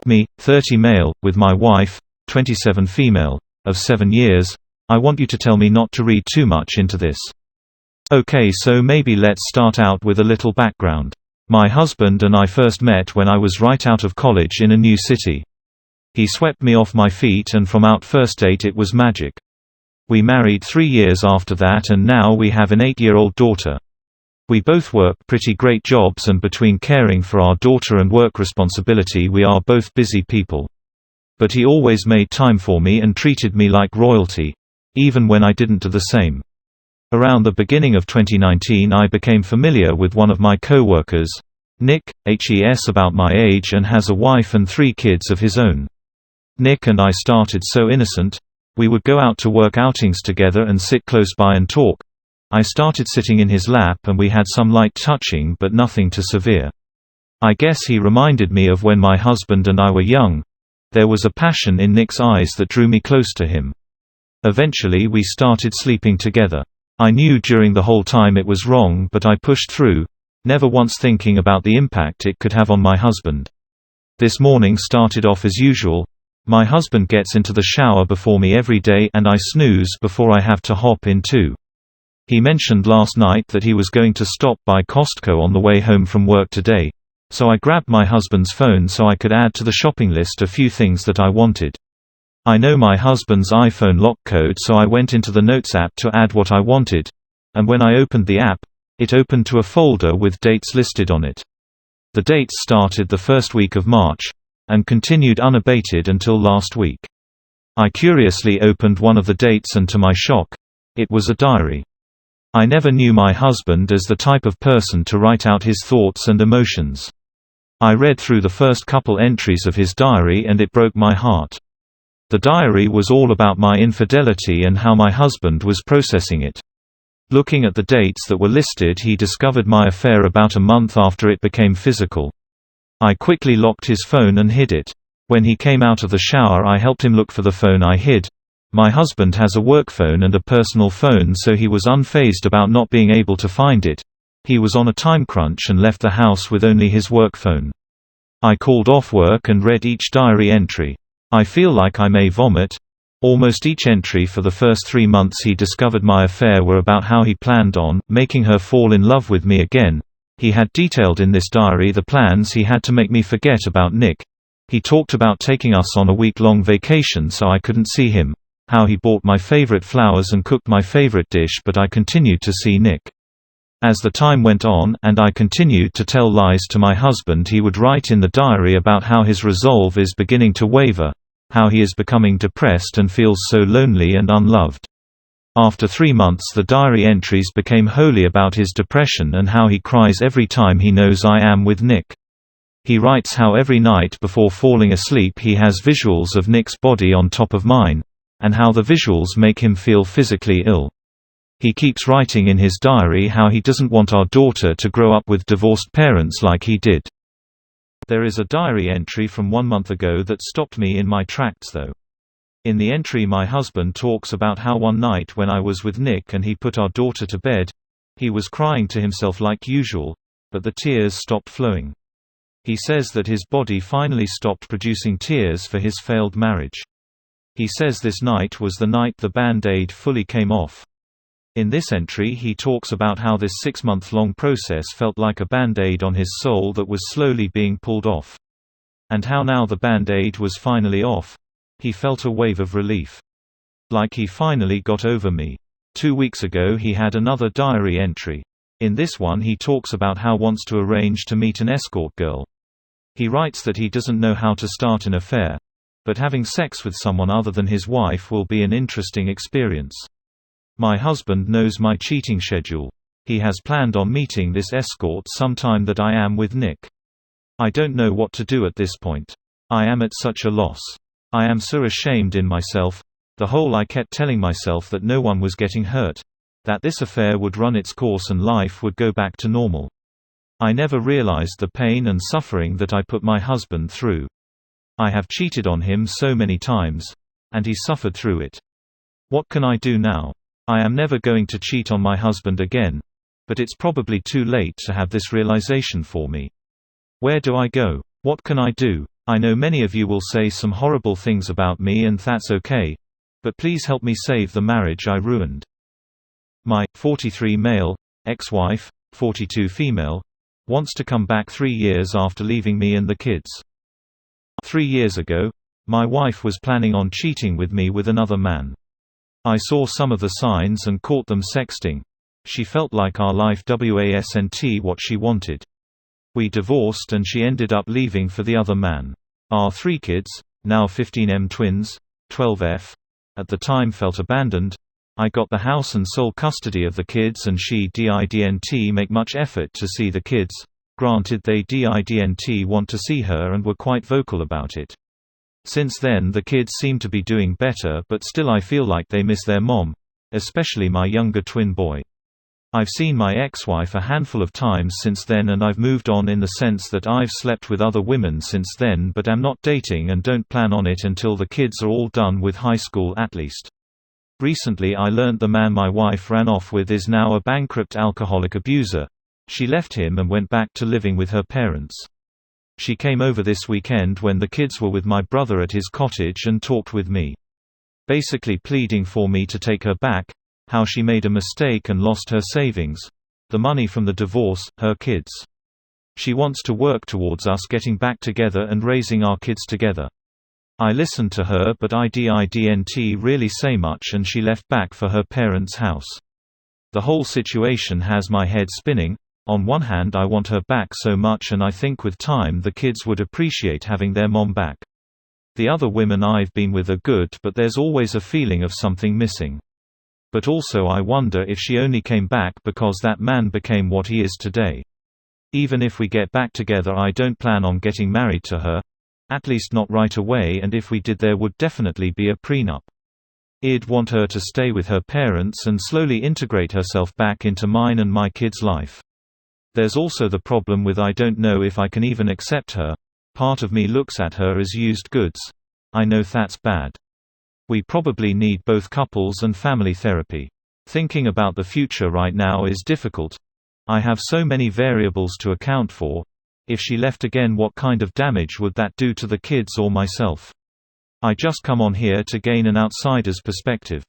Me, 30 male, with my wife, 27 female, of 7 years. I want you to tell me not to read too much into this. Okay, so maybe let's start out with a little background. My husband and I first met when I was right out of college in a new city. He swept me off my feet, and from our first date it was magic. We married 3 years after that, and now we have an 8-year-old daughter. We both work pretty great jobs, and between caring for our daughter and work responsibility we are both busy people. But he always made time for me and treated me like royalty, even when I didn't do the same. Around the beginning of 2019 I became familiar with one of my co-workers, Nick, HES, about my age, and has a wife and 3 kids of his own. Nick and I started so innocent. We would go out to work outings together and sit close by and talk. I started sitting in his lap and we had some light touching, but nothing too severe. I guess he reminded me of when my husband and I were young. There was a passion in Nick's eyes that drew me close to him. Eventually we started sleeping together. I knew during the whole time it was wrong, but I pushed through, never once thinking about the impact it could have on my husband. This morning started off as usual. My husband gets into the shower before me every day, and I snooze before I have to hop in too. He mentioned last night that he was going to stop by Costco on the way home from work today, so I grabbed my husband's phone so I could add to the shopping list a few things that I wanted. I know my husband's iPhone lock code, so I went into the Notes app to add what I wanted, and when I opened the app, it opened to a folder with dates listed on it. The dates started the first week of March, and continued unabated until last week. I curiously opened one of the dates, and to my shock, it was a diary. I never knew my husband as the type of person to write out his thoughts and emotions. I read through the first couple entries of his diary and it broke my heart. The diary was all about my infidelity and how my husband was processing it. Looking at the dates that were listed, he discovered my affair about a month after it became physical. I quickly locked his phone and hid it. When he came out of the shower, I helped him look for the phone I hid. My husband has a work phone and a personal phone, so he was unfazed about not being able to find it. He was on a time crunch and left the house with only his work phone. I called off work and read each diary entry. I feel like I may vomit. Almost each entry for the first 3 months he discovered my affair were about how he planned on making her fall in love with me again. He had detailed in this diary the plans he had to make me forget about Nick. He talked about taking us on a week-long vacation so I couldn't see him. How he bought my favorite flowers and cooked my favorite dish, but I continued to see Nick. As the time went on, and I continued to tell lies to my husband, he would write in the diary about how his resolve is beginning to waver, how he is becoming depressed and feels so lonely and unloved. After 3 months, the diary entries became wholly about his depression and how he cries every time he knows I am with Nick. He writes how every night before falling asleep he has visuals of Nick's body on top of mine, and how the visuals make him feel physically ill. He keeps writing in his diary how he doesn't want our daughter to grow up with divorced parents like he did. There is a diary entry from 1 month ago that stopped me in my tracks though. In the entry, my husband talks about how one night when I was with Nick and he put our daughter to bed, he was crying to himself like usual, but the tears stopped flowing. He says that his body finally stopped producing tears for his failed marriage. He says this night was the night the Band-Aid fully came off. In this entry he talks about how this 6-month-long process felt like a Band-Aid on his soul that was slowly being pulled off. And how now the Band-Aid was finally off, he felt a wave of relief. Like he finally got over me. 2 weeks ago he had another diary entry. In this one he talks about how wants to arrange to meet an escort girl. He writes that he doesn't know how to start an affair, but having sex with someone other than his wife will be an interesting experience. My husband knows my cheating schedule. He has planned on meeting this escort sometime that I am with Nick. I don't know what to do at this point. I am at such a loss. I am so ashamed in myself. The whole I kept telling myself that no one was getting hurt, that this affair would run its course and life would go back to normal. I never realized the pain and suffering that I put my husband through. I have cheated on him so many times, and he suffered through it. What can I do now? I am never going to cheat on my husband again, but it's probably too late to have this realization for me. Where do I go? What can I do? I know many of you will say some horrible things about me and that's okay. But please help me save the marriage I ruined. My 43 male ex-wife, 42 female, wants to come back 3 years after leaving me and the kids. 3 years ago, my wife was planning on cheating with me with another man. I saw some of the signs and caught them sexting. She felt like our life wasn't what she wanted. We divorced and she ended up leaving for the other man. Our 3 kids, now 15M twins, 12F, at the time felt abandoned. I got the house and sole custody of the kids and she didn't make much effort to see the kids. Granted, they didn't want to see her and were quite vocal about it. Since then the kids seem to be doing better, but still I feel like they miss their mom, especially my younger twin boy. I've seen my ex-wife a handful of times since then and I've moved on in the sense that I've slept with other women since then, but am not dating and don't plan on it until the kids are all done with high school at least. Recently I learned the man my wife ran off with is now a bankrupt alcoholic abuser. She left him and went back to living with her parents. She came over this weekend when the kids were with my brother at his cottage and talked with me. Basically pleading for me to take her back, how she made a mistake and lost her savings, the money from the divorce, her kids. She wants to work towards us getting back together and raising our kids together. I listened to her but I didn't really say much and she left back for her parents' house. The whole situation has my head spinning. On one hand I want her back so much and I think with time the kids would appreciate having their mom back. The other women I've been with are good, but there's always a feeling of something missing. But also I wonder if she only came back because that man became what he is today. Even if we get back together I don't plan on getting married to her. At least not right away, and if we did there would definitely be a prenup. I'd want her to stay with her parents and slowly integrate herself back into mine and my kids' life. There's also the problem with I don't know if I can even accept her. Part of me looks at her as used goods. I know that's bad. We probably need both couples and family therapy. Thinking about the future right now is difficult. I have so many variables to account for. If she left again, what kind of damage would that do to the kids or myself? I just come on here to gain an outsider's perspective.